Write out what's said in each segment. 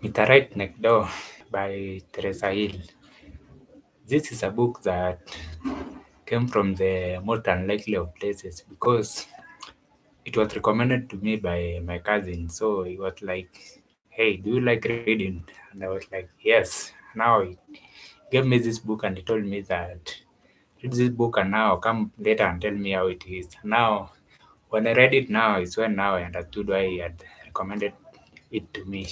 Right Next Door by Teresa. This is a book that came from the most unlikely of places because it was recommended to me by my cousin. So he was like, "Hey, do you like reading?" And I was like, "Yes." Now he gave me this book and he told me that read this book and now come later and tell me how it is. Now, when I read it now, it's when now I understood why he had recommended it to me.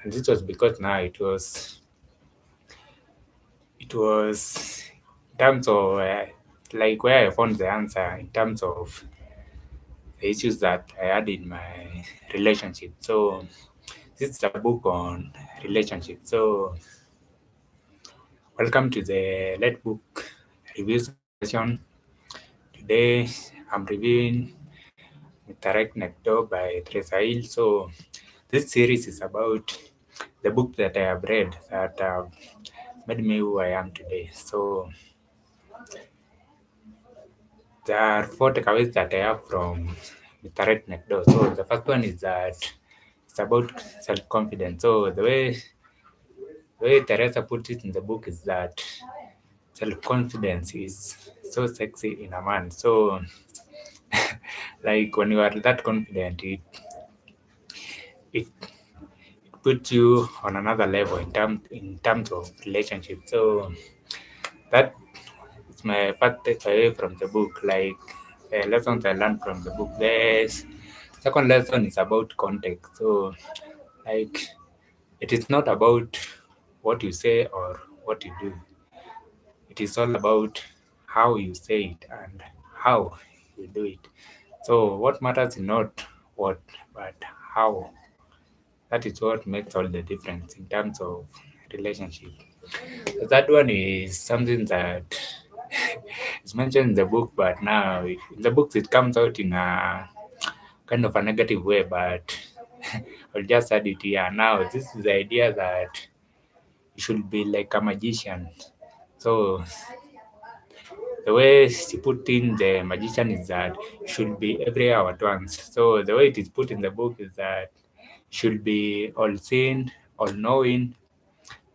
And this was because now it was in terms of like where I found the answer in terms of the issues that I had in my relationship. So this is a book on relationship. So welcome to the Let Book review session. Today I'm reviewing Direct Nectar by Teresa. So this series is about the book that I have read that have made me who I am today. So there are four takeaways that I have from Direct Nectar. So the first one is that it's about self-confidence. So the way Teresa put it in the book is that self-confidence is so sexy in a man. So like when you are that confident, it puts you on another level in terms of relationship. So that is my first takeaway from the book. Like lessons I learned from the book. The second lesson is about context. So like it is not about what you say or what you do. It is all about how you say it and how you do it. So what matters is not what, but how. That is what makes all the difference in terms of relationship. The third one is something that is mentioned in the book, but now in the books it comes out in a kind of a negative way, but I'll just add it here. Now, this is the idea that you should be like a magician. So the way she put in the magician is that you should be every hour at once. So the way it is put in the book is that you should be all seeing, all knowing,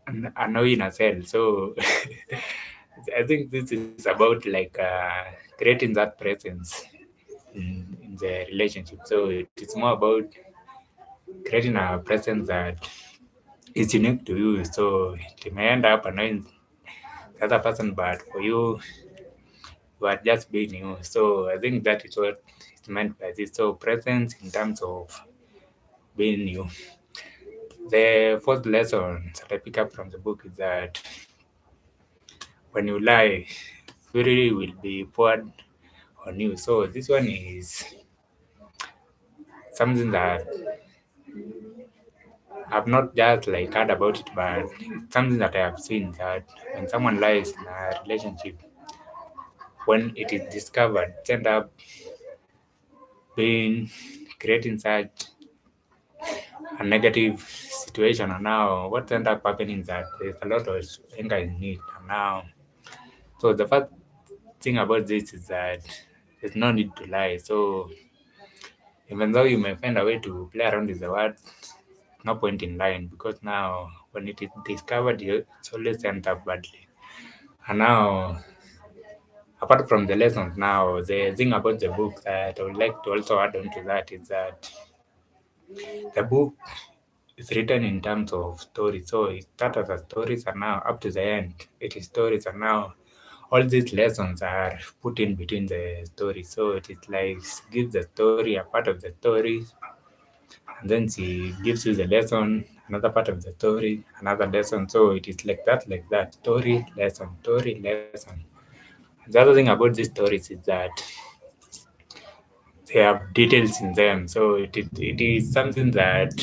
and annoying as well. So I think this is about like creating that presence in the relationship. So it is more about creating a presence that is unique to you. So it may end up annoying the other person, but for you, you are just being you. So I think that is what it's meant by this. So presence in terms of being you. The fourth lesson that I pick up from the book is that when you lie, fury will be poured on you. So this one is something that I've not just like heard about it, but it's something that I have seen that when someone lies in a relationship, when it is discovered, it end up being creating such a negative situation. And now what end up happening is that there's a lot of anger in it. And now, so the first thing about this is that there's no need to lie. So even though you may find a way to play around with the word, no point in lying because now when it is discovered, it's always ends up badly. And now, apart from the lessons, now the thing about the book that I would like to also add on to that is that the book is written in terms of stories. So it started as stories, and now up to the end, it is stories, and now all these lessons are put in between the stories. So it is like gives the story a part of the story, and then she gives you the lesson, another part of the story, another lesson. So it is like that, story, lesson. And the other thing about these stories is that they have details in them. So it is something that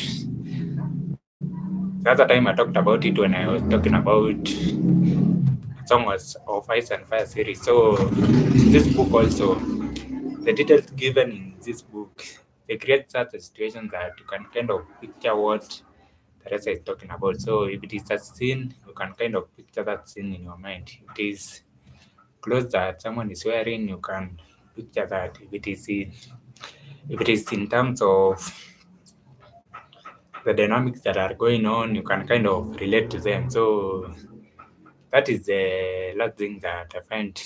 the other time I talked about it when I was talking about Song of Ice and Fire series. So this book also, the details given in this book, they create such a situation that you can kind of picture what Teresa is talking about. So if it is a scene, you can kind of picture that scene in your mind. If it is clothes that someone is wearing, you can picture that. If it is in terms of the dynamics that are going on, you can kind of relate to them. So that is the last thing that I find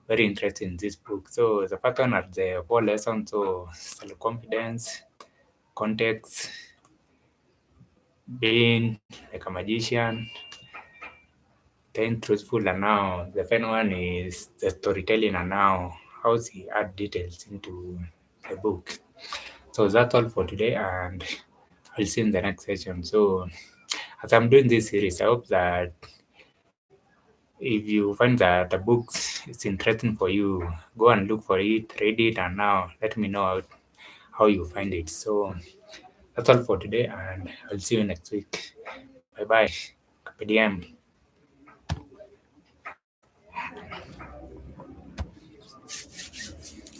very interesting in this book. So the pattern are the four lessons, so self confidence, context, being like a magician, then truthful, and now the final one is the storytelling, and now how he add details into the book. So that's all for today, and I'll see you in the next session. So as I'm doing this series, I hope that if you find that the books is interesting for you, go and look for it, read it, and now let me know how you find it. So that's all for today, and I'll see you next week. Bye bye. Kapediam.